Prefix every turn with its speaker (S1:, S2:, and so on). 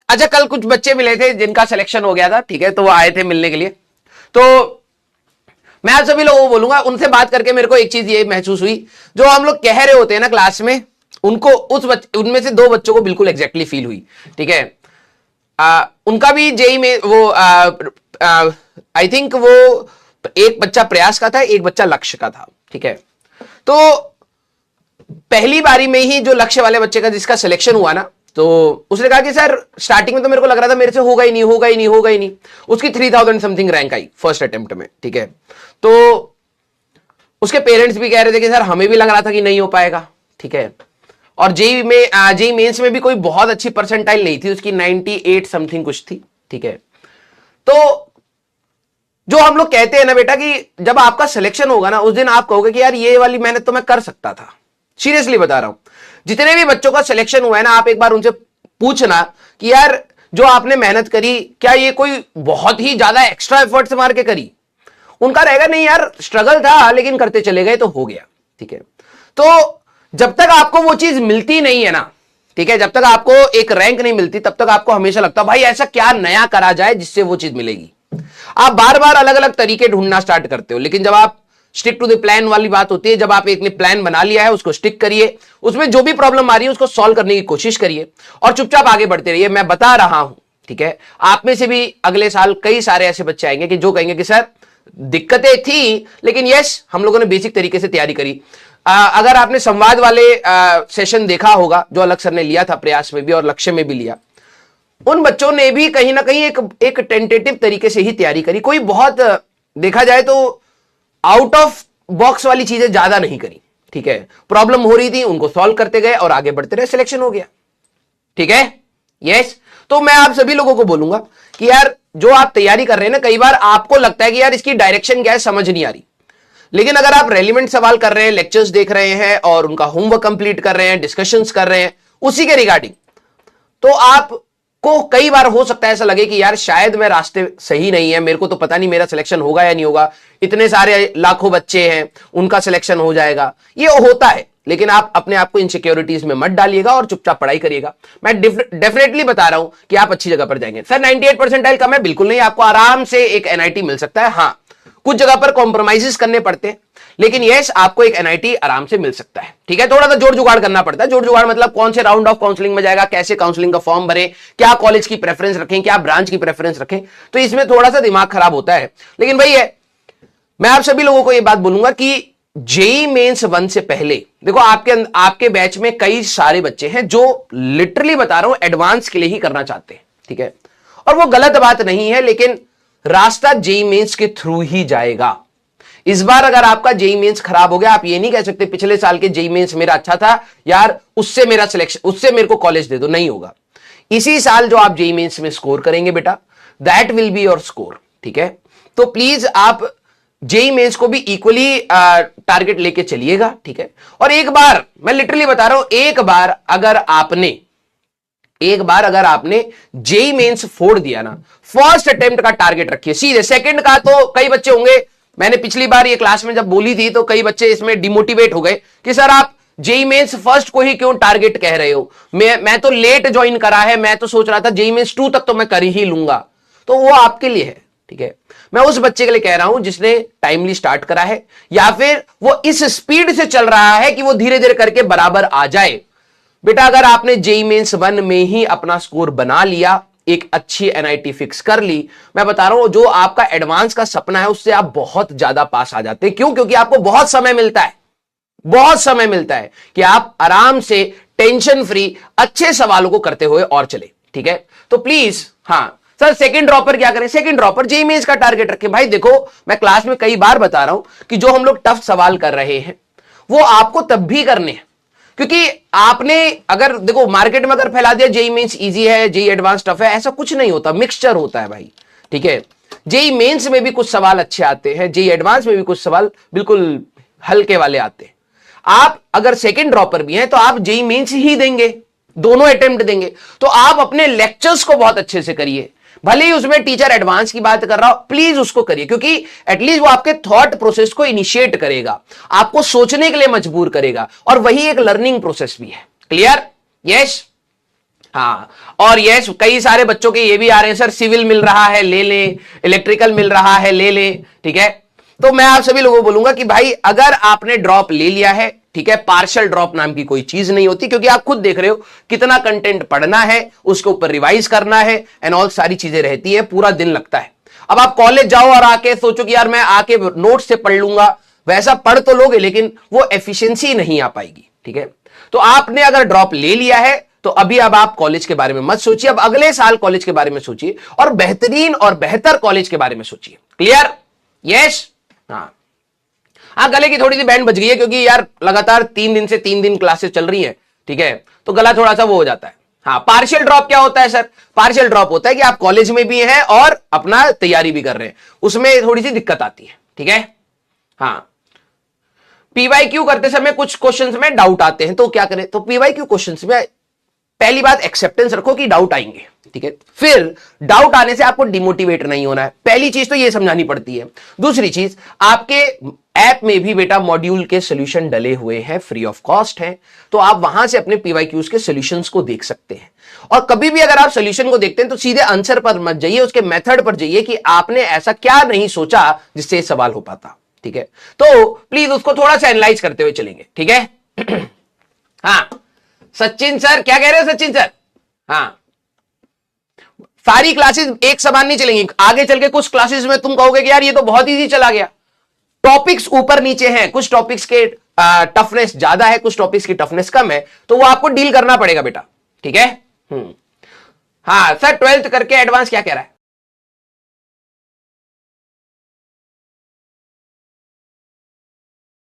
S1: अच्छा, कल कुछ बच्चे मिले थे जिनका सिलेक्शन हो गया था, ठीक है, तो वो आए थे मिलने के लिए। तो मैं आप सभी लोगों को बोलूंगा, उनसे बात करके मेरे को एक चीज ये महसूस हुई, जो हम लोग कह रहे होते हैं ना क्लास में, उनको उनमें से दो बच्चों को बिल्कुल एग्जैक्टली फील हुई, ठीक है। उनका भी जेई में वो आई थिंक वो एक बच्चा प्रयास का था, एक बच्चा लक्ष्य का था, ठीक है। तो पहली बारी में ही जो लक्ष्य वाले बच्चे का जिसका सिलेक्शन हुआ ना, तो उसने कहा कि सर स्टार्टिंग में तो मेरे को लग रहा था मेरे से होगा ही नहीं, होगा ही नहीं, होगा ही नहीं। उसकी 3000 समथिंग रैंक आई फर्स्ट अटेम्प्ट में, ठीक है। तो उसके पेरेंट्स भी कह रहे थे कि सर हमें भी लग रहा था कि नहीं हो पाएगा, ठीक है। और जेई मेंस में भी कोई बहुत अच्छी परसेंटाइल नहीं थी उसकी, 98 समथिंग कुछ थी, ठीक है। तो जो हम लोग कहते हैं ना बेटा कि जब आपका सिलेक्शन होगा ना, उस दिन आप कहोगे कि यार ये वाली मेहनत तो मैं कर सकता था। सीरियसली बता रहा हूं, जितने भी बच्चों का सिलेक्शन हुआ है ना, आप एक बार उनसे पूछना कि यार जो आपने मेहनत करी, क्या ये कोई बहुत ही ज्यादा एक्स्ट्रा एफर्ट्स मार के करी? उनका रहेगा नहीं यार, स्ट्रगल था लेकिन करते चले गए तो हो गया, ठीक है। तो जब तक आपको वो चीज मिलती नहीं है ना, ठीक है, जब तक आपको एक रैंक नहीं मिलती, तब तक आपको हमेशा लगता है भाई ऐसा क्या नया करा जाए जिससे वो चीज मिलेगी। आप बार बार अलग अलग तरीके ढूंढना स्टार्ट करते हो, लेकिन जब आप स्टिक टू द प्लान वाली बात होती है, जब आप एक प्लान बना लिया है उसको स्टिक करिए, उसमें जो भी प्रॉब्लम आ रही है उसको सॉल्व करने की कोशिश करिए और चुपचाप आगे बढ़ते रहिए। मैं बता रहा हूं, ठीक है, आप में से भी अगले साल कई सारे ऐसे बच्चे आएंगे कि जो कहेंगे कि सर दिक्कतें थी लेकिन यस हम लोगों ने बेसिक तरीके से तैयारी करी। अगर आपने संवाद वाले सेशन देखा होगा जो अलग सर ने लिया था, प्रयास में भी और लक्ष्य में भी लिया, उन बच्चों ने भी कहीं ना कहीं एक टेंटेटिव तरीके से ही तैयारी करी। कोई बहुत देखा जाए तो आउट ऑफ बॉक्स वाली चीजें ज्यादा नहीं करी, ठीक है। प्रॉब्लम हो रही थी, उनको सॉल्व करते गए और आगे बढ़ते रहे, सिलेक्शन हो गया, ठीक है, यस। तो मैं आप सभी लोगों को बोलूंगा कि यार जो आप तैयारी कर रहे हैं ना, कई बार आपको लगता है कि यार इसकी डायरेक्शन क्या है, समझ नहीं आ रही, लेकिन अगर आप रेलिवेंट सवाल कर रहे हैं, लेक्चर्स देख रहे हैं और उनका होमवर्क कंप्लीट कर रहे हैं, डिस्कशंस कर रहे हैं उसी के रिगार्डिंग, तो आपको कई बार हो सकता है ऐसा लगे कि यार शायद मैं रास्ते सही नहीं है, मेरे को तो पता नहीं मेरा सिलेक्शन होगा या नहीं होगा, इतने सारे लाखों बच्चे हैं उनका सिलेक्शन हो जाएगा, ये होता है। लेकिन आप अपने आप को इनसिक्योरिटीज में मत डालिएगा और चुपचाप पढ़ाई करिएगा। मैं डेफिनेटली बता रहा हूं कि आप अच्छी जगह पर जाएंगे। सर 98 परसेंटाइल कम है, बिल्कुल नहीं, आपको आराम से एक एनआईटी मिल सकता है। हाँ, कुछ जगह पर कॉम्प्रोमाइजेस करने पड़ते हैं, लेकिन यस आपको एक एनआईटी आराम से मिल सकता है, ठीक है। थोड़ा सा जोड़ जुगाड़ करना पड़ता है। जोड़ जुगाड़ मतलब कौन से राउंड ऑफ काउंसलिंग में जाएगा, कैसे काउंसलिंग का फॉर्म भरें, क्या कॉलेज की प्रेफरेंस रखें, क्या ब्रांच की प्रेफरेंस रखें, तो इसमें थोड़ा सा दिमाग खराब होता है। लेकिन भाई है, मैं आप सभी लोगों को यह बात बोलूंगा कि जेई मेंस 1 से पहले देखो आपके बैच में कई सारे बच्चे हैं जो लिटरली बता रहा हूं एडवांस के लिए ही करना चाहते हैं, ठीक है। और वो गलत बात नहीं है, लेकिन रास्ता जेई मेंस के थ्रू ही जाएगा। इस बार अगर आपका जेई मेंस खराब हो गया, आप ये नहीं कह सकते पिछले साल के जेई मेंस मेरा अच्छा था यार, उससे मेरा सिलेक्शन, उससे मेरे को कॉलेज दे दो, नहीं होगा। इसी साल जो आप जेई मेंस में स्कोर करेंगे बेटा, that will be your score, ठीक है। तो प्लीज आप जेई मेंस को भी इक्वली टारगेट लेके चलिएगा, ठीक है। और एक बार मैं लिटरली बता रहा हूं, एक बार अगर आपने जेई मेंस फोड़ दिया ना, फर्स्ट अटेम्प्ट का टारगेट रखिए सीधे। सेकंड का तो कई बच्चे होंगे, मैंने पिछली बार ये क्लास में जब बोली थी तो कई बच्चे इसमें डिमोटिवेट हो गए कि सर आप जेई मेंस फर्स्ट को ही क्यों टारगेट कह रहे हो, मैं तो लेट ज्वाइन करा है, मैं तो सोच रहा था जेई मेंस 2 तक तो मैं कर ही लूंगा। तो वो आपके लिए है, ठीक है। मैं उस बच्चे के लिए कह रहा हूं जिसने टाइमली स्टार्ट करा है, या फिर वो इस स्पीड से चल रहा है कि वो धीरे धीरे करके बराबर आ जाए। बेटा अगर आपने जेई मेंस 1 में ही अपना स्कोर बना लिया, एक अच्छी एनआईटी फिक्स कर ली, मैं बता रहा हूं जो आपका एडवांस का सपना है उससे आप बहुत ज्यादा पास आ जाते हैं। क्यों? क्योंकि आपको बहुत समय मिलता है, बहुत समय मिलता है कि आप आराम से टेंशन फ्री अच्छे सवालों को करते हुए और चले, ठीक है। तो प्लीज, हाँ सर सेकंड ड्रॉपर क्या करें? सेकंड ड्रॉपर जेई मेंस का टारगेट रखें। भाई देखो मैं क्लास में कई बार बता रहा हूं कि जो हम लोग टफ सवाल कर रहे हैं वो आपको तब भी करने हैं, क्योंकि आपने अगर देखो मार्केट में अगर फैला दिया जेई मेंस इजी है, जेई एडवांस टफ है, ऐसा कुछ नहीं होता, मिक्सचर होता है भाई, ठीक है। जेई मेंस में भी कुछ सवाल अच्छे आते हैं, जेई एडवांस में भी कुछ सवाल बिल्कुल हल्के वाले आते हैं। आप अगर सेकंड ड्रॉपर भी हैं तो आप जेई मेंस ही देंगे, दोनों अटेम्प्ट देंगे, तो आप अपने लेक्चर्स को बहुत अच्छे से करिए। भले ही उसमें टीचर एडवांस की बात कर रहा हो, प्लीज उसको करिए, क्योंकि एटलीस्ट वो आपके थॉट प्रोसेस को इनिशिएट करेगा, आपको सोचने के लिए मजबूर करेगा, और वही एक लर्निंग प्रोसेस भी है। क्लियर? यस। हाँ, और यस कई सारे बच्चों के ये भी आ रहे हैं सर, सिविल मिल रहा है ले लें, इलेक्ट्रिकल मिल रहा है ले लें, ठीक है। तो मैं आप सभी लोगों को बोलूंगा कि भाई अगर आपने ड्रॉप ले लिया है, ठीक है, पार्शियल ड्रॉप नाम की कोई चीज नहीं होती, क्योंकि आप खुद देख रहे हो कितना कंटेंट पढ़ना है, उसके ऊपर रिवाइज करना है एंड ऑल सारी चीजें रहती है, पूरा दिन लगता है। अब आप कॉलेज जाओ और आके सोचो कि यार मैं आके नोट से पढ़ लूंगा, वैसा पढ़ तो लोगे लेकिन वो एफिशिएंसी नहीं आ पाएगी, ठीक है। तो आपने अगर ड्रॉप ले लिया है तो अभी अब आप कॉलेज के बारे में मत सोचिए, अब अगले साल कॉलेज के बारे में सोचिए और बेहतरीन और बेहतर कॉलेज के बारे में सोचिए। क्लियर? यस। हाँ, गले की थोड़ी सी बैंड बच गई है क्योंकि यार लगातार 3 दिन से 3 दिन क्लासेस चल रही हैं, ठीक है, तो गला थोड़ा सा वो हो जाता है। हाँ, पार्शियल ड्रॉप क्या होता है सर? पार्शियल ड्रॉप होता है कि आप कॉलेज में भी हैं और अपना तैयारी भी कर रहे हैं, उसमें थोड़ी सी दिक्कत आती है, ठीक है। हाँ, पीवाईक्यू करते समय कुछ क्वेश्चंस में डाउट आते हैं, तो क्या करें? तो पीवाईक्यू क्वेश्चंस में पहली बात एक्सेप्टेंस रखो कि डाउट आएंगे, ठीक है। फिर डाउट आने से आपको डिमोटिवेट नहीं होना है, पहली चीज तो ये समझानी पड़ती है। दूसरी चीज, आपके ऐप में भी बेटा मॉड्यूल के सॉल्यूशन डले हुए हैं, फ्री ऑफ कॉस्ट हैं, तो आप वहां से अपने पीवाईक्यूज के सॉल्यूशंस को देख सकते हैं। और कभी भी अगर आप सॉल्यूशन को देखते हैं तो सीधे आंसर पर मत जाइए, उसके मेथड पर जाइए कि आपने ऐसा क्या नहीं सोचा जिससे सवाल हो पाता, ठीक है। तो प्लीज उसको थोड़ा सा एनालाइज करते हुए चलेंगे, ठीक है। हाँ सचिन सर, क्या कह रहे हो सचिन सर? हाँ, सारी क्लासेस एक समान नहीं चलेंगी, आगे चल के कुछ क्लासेस में तुम कहोगे कि यार ये तो बहुत इजी चला गया, टॉपिक्स ऊपर नीचे हैं, कुछ टॉपिक्स के टफनेस ज्यादा है, कुछ टॉपिक्स की टफनेस कम है, तो वो आपको डील करना पड़ेगा बेटा, ठीक है। हाँ सर, 12th करके एडवांस क्या कह रहा है?